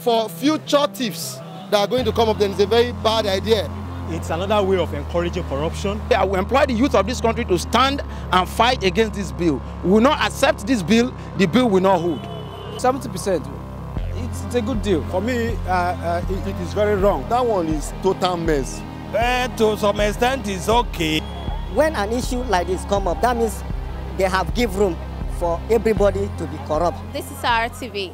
for future thieves that are going to come up, then it's a very bad idea. It's another way of encouraging corruption. I will employ the youth of this country to stand and fight against this bill. We will not accept this bill, the bill will not hold. 70%, it's a good deal. For me, it is very wrong. That one is total mess. To some extent, it's okay. When an issue like this comes up, that means they have given room for everybody to be corrupt. This is SaharaTV.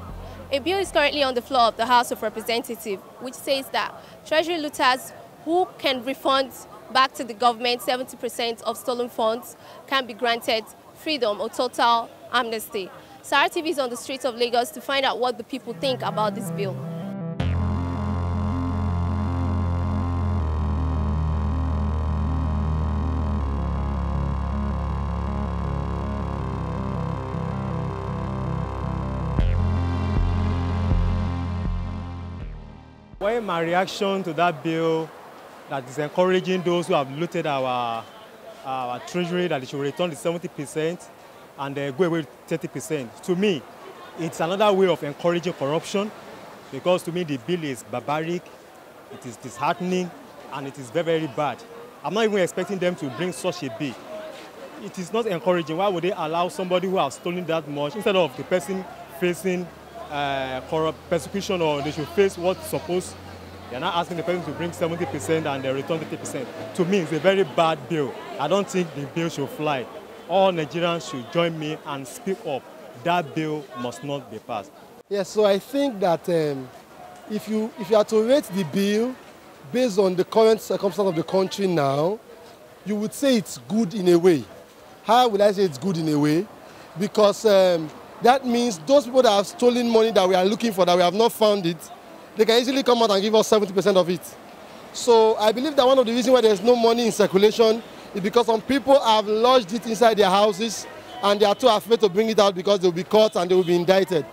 A bill is currently on the floor of the House of Representatives, which says that Treasury looters who can refund back to the government 70% of stolen funds can be granted freedom or total amnesty. SaharaTV is on the streets of Lagos to find out what the people think about this bill. Well, my reaction to that bill that is encouraging those who have looted our treasury that they should return the 70% and go away with 30%. To me, it's another way of encouraging corruption because to me the bill is barbaric, it is disheartening, and it is very, very bad. I'm not even expecting them to bring such a bill. It is not encouraging. Why would they allow somebody who has stolen that much instead of the person facing persecution, or they should face what's supposed? They're not asking the person to bring 70% and they return 30%. To me, it's a very bad bill. I don't think the bill should fly. All Nigerians should join me and speak up. That bill must not be passed. Yes, so I think that if you are to rate the bill based on the current circumstance of the country now, you would say it's good in a way. How would I say it's good in a way? Because that means those people that have stolen money that we are looking for, that we have not found it, they can easily come out and give us 70% of it. So I believe that one of the reasons why there's no money in circulation is because some people have lodged it inside their houses and they are too afraid to bring it out because they will be caught and they will be indicted.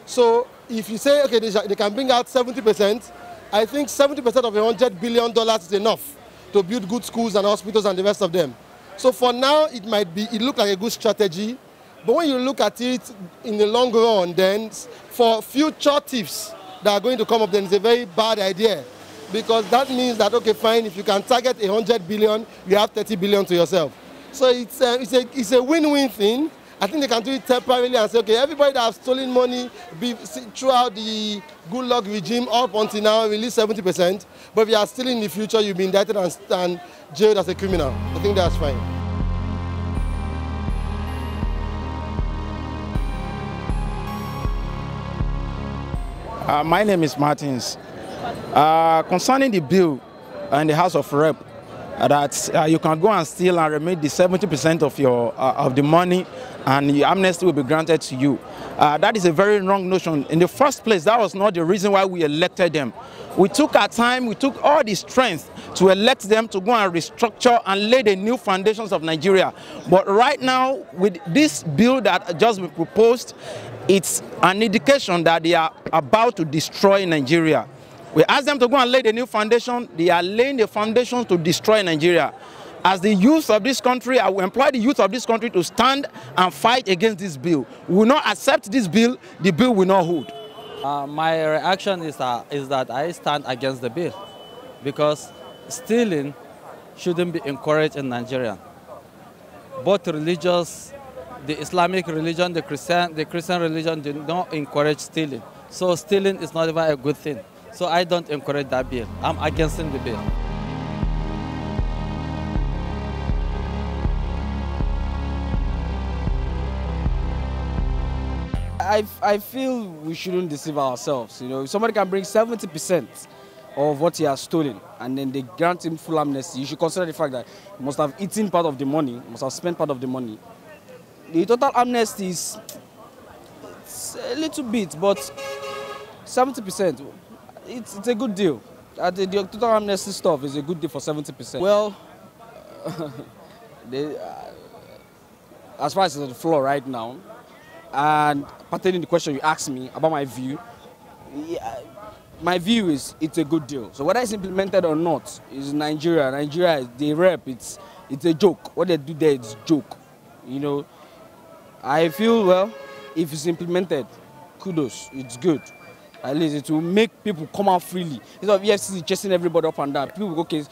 So if you say, okay, they can bring out 70%, I think 70% of $100 billion is enough to build good schools and hospitals and the rest of them. So for now, it looks like a good strategy. But when you look at it in the long run, then for future thieves that are going to come up, then it's a very bad idea. Because that means that, okay, fine, if you can target 100 billion, you have 30 billion to yourself. So it's a win-win thing. I think they can do it temporarily and say, okay, everybody that has stolen money throughout the good luck regime up until now, release 70%. But if you are stealing in the future, you'll be indicted and jailed as a criminal. I think that's fine. My name is Martins. Concerning the bill in the House of Rep, that you can go and steal and remit the 70% of the money and the amnesty will be granted to you. That is a very wrong notion. In the first place, that was not the reason why we elected them. We took our time, we took all the strength to elect them to go and restructure and lay the new foundations of Nigeria. But right now, with this bill that just been proposed, it's an indication that they are about to destroy Nigeria. We asked them to go and lay the new foundation. They are laying the foundation to destroy Nigeria. As the youth of this country, I will employ the youth of this country to stand and fight against this bill. We will not accept this bill, the bill will not hold. My reaction is that I stand against the bill because stealing shouldn't be encouraged in Nigeria. Both religious, the Islamic religion, the Christian religion do not encourage stealing. So stealing is not even a good thing. So I don't encourage that bill. I'm against the bill. I feel we shouldn't deceive ourselves. You know, if somebody can bring 70% of what he has stolen and then they grant him full amnesty, you should consider the fact that he must have eaten part of the money, must have spent part of the money. The total amnesty is a little bit, but 70%, it's a good deal. The total amnesty stuff is a good deal for 70%. Well, as far as it's on the floor right now, and pertaining to the question you asked me about my view, my view is it's a good deal. So whether it's implemented or not is Nigeria. Nigeria, the rep, it's a joke. What they do there is a joke. You know, I feel, well, if it's implemented, kudos, it's good. At least it will make people come out freely. Instead of EFCC chasing everybody up and down, people go, okay,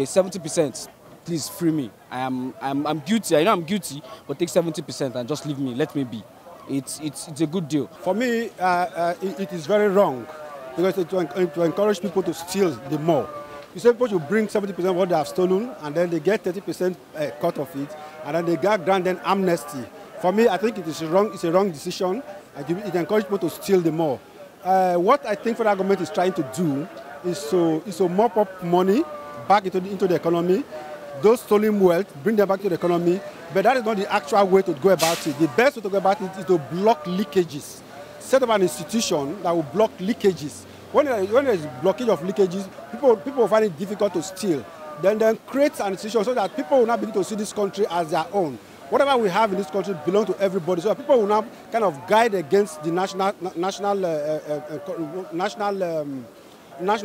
70%, please free me. I'm guilty. I know I'm guilty, but take 70% and just leave me. Let me be. It's a good deal. For me, it is very wrong because to encourage people to steal the more. You say people should bring 70% of what they have stolen, and then they get 30% cut of it, and then they get granted amnesty. For me, I think it is wrong. It's a wrong decision. It encourages people to steal the more. What I think federal government is trying to do is to mop up money back into the economy. Those stolen wealth, bring them back to the economy. But that is not the actual way to go about it. The best way to go about it is to block leakages. Set up an institution that will block leakages. When there is blockage of leakages, people will find it difficult to steal. Then create an institution so that people will not begin to see this country as their own. Whatever we have in this country belongs to everybody. So people will now kind of guide against the national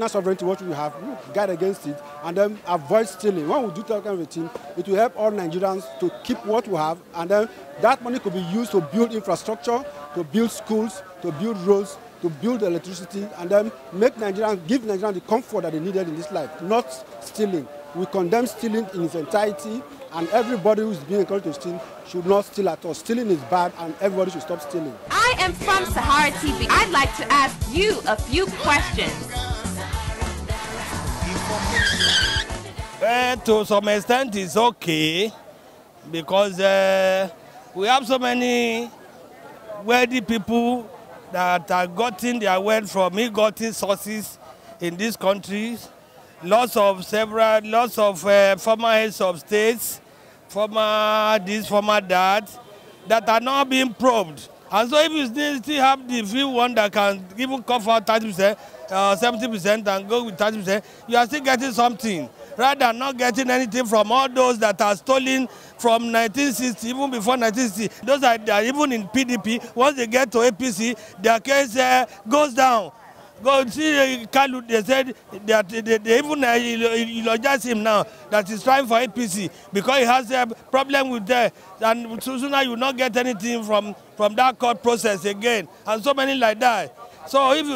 sovereignty, what we have, guide against it, and then avoid stealing. When we do that kind of a thing, it will help all Nigerians to keep what we have, and then that money could be used to build infrastructure, to build schools, to build roads, to build electricity, and then give Nigerians the comfort that they needed in this life, not stealing. We condemn stealing in its entirety, and everybody who is being encouraged to steal should not steal at all. Stealing is bad, and everybody should stop stealing. I am from SaharaTV. I'd like to ask you a few questions. To some extent, it's okay because we have so many wealthy people that are getting their wealth from ill-gotten sources in these countries. Lots of former heads of states, former this, former that are not being probed. And so if you still have the few one that can even cover 30%, 70% and go with 30%, you are still getting something, rather than not getting anything from all those that are stolen from 1960, even before 1960. Those that are even in PDP, once they get to APC, their case goes down. Go see Kalu, they said that they even eulogize him now that he's trying for APC because he has a problem with that, and sooner you will not get anything from that court process again, and so many like that. So if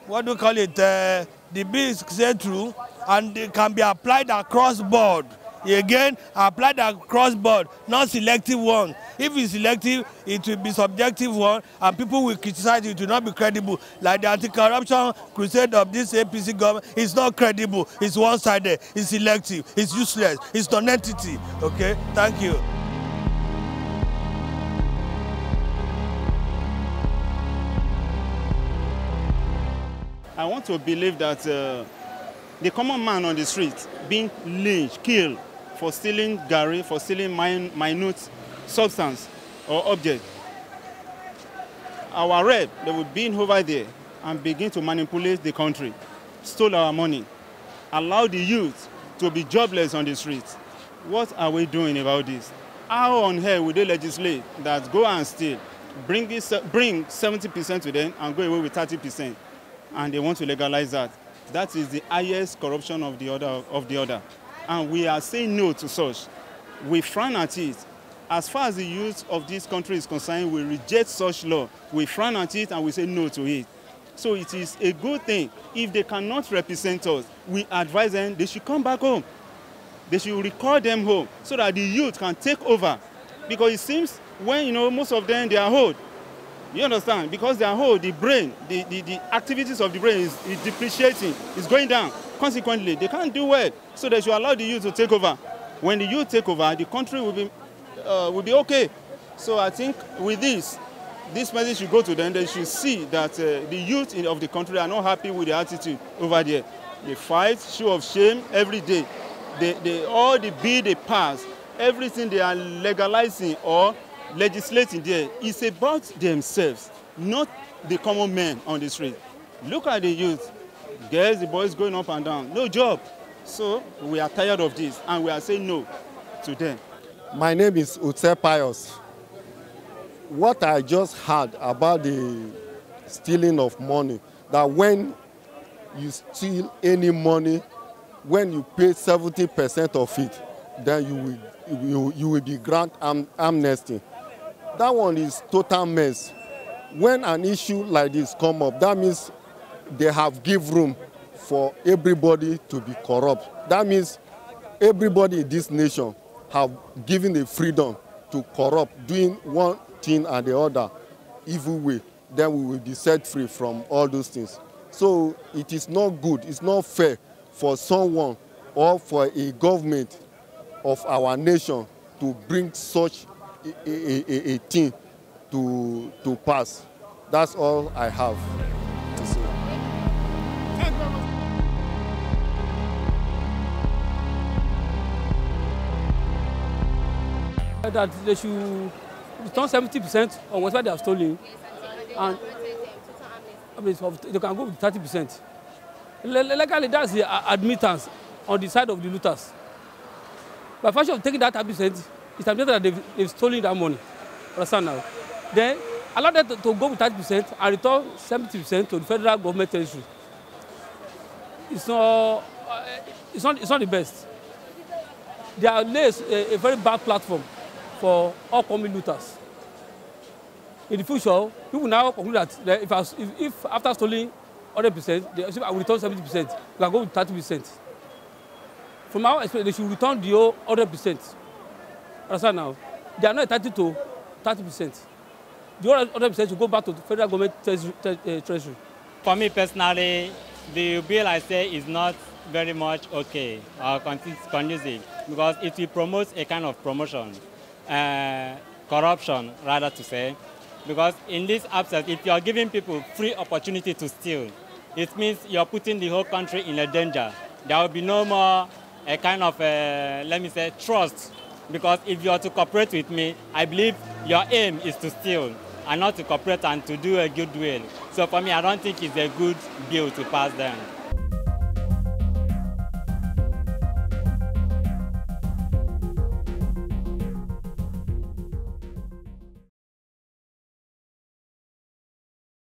what do you call it, the bill is set through and it can be applied across board. Again, applied across board, not selective one. If it's selective, it will be subjective one, and people will criticize it. It will not be credible. Like the anti-corruption crusade of this APC government, it's not credible. It's one-sided. It's selective. It's useless. It's non-entity. Okay? Thank you. I want to believe that the common man on the street being lynched, killed for stealing garri, for stealing minute substance or object. Our rep, they will be over there and begin to manipulate the country, stole our money, allow the youth to be jobless on the streets. What are we doing about this? How on earth will they legislate that go and steal, bring 70% to them and go away with 30%, and they want to legalize that? That is the highest corruption of the order. And we are saying no to such. We frown at it. As far as the youth of this country is concerned, we reject such law. We frown at it and we say no to it. So it is a good thing. If they cannot represent us, we advise them they should come back home. They should recall them home so that the youth can take over. Because it seems when, most of them, they are old. You understand? Because they are old, the brain, the activities of the brain is depreciating, is going down. Consequently, they can't do well. So they should allow the youth to take over. When the youth take over, the country will be okay. So I think with this message should go to them. They should see that the youth of the country are not happy with the attitude over there. They fight, show of shame every day. All the bill they pass, everything they are legalizing or legislating there is about themselves, not the common man on the street. Look at the youth, girls, the boys going up and down, no job. So we are tired of this and we are saying no to them. My name is Ute Pius. What I just heard about the stealing of money, that when you steal any money, when you pay 70% of it, then you will be granted amnesty. That one is total mess. when an issue like this come up, that means they have give room for everybody to be corrupt. That means everybody in this nation have given the freedom to corrupt, doing one thing and the other, evil way. Then we will be set free from all those things. So it is not good, it's not fair for someone or for a government of our nation to bring such a thing to pass. That's all I have to say. That they should return 70% on whatever they have stolen, and I mean, they can go with 30%. Legally, that's the admittance on the side of the looters. By virtue of taking that 30%, it's admitted that they've stolen that money. Understand now? Then allow them to go with 30% and return 70% to the federal government treasury. It's not the best. They are lays a very bad platform for upcoming looters. In the future, people now conclude that if after stealing 100%, they will return 70%, they can go with 30%. From our experience, they should return the whole 100%. Understand now? They are not entitled to 30%. The other 100% should go back to the federal government treasury. For me personally, the bill I say is not very much okay or conducive because it will promote a kind of promotion, corruption rather to say. Because in this absence, if you are giving people free opportunity to steal, it means you are putting the whole country in a danger. There will be no more a kind of, let me say, trust. Because if you are to cooperate with me, I believe your aim is to steal and not to cooperate and to do a goodwill. So for me, I don't think it's a good bill to pass them.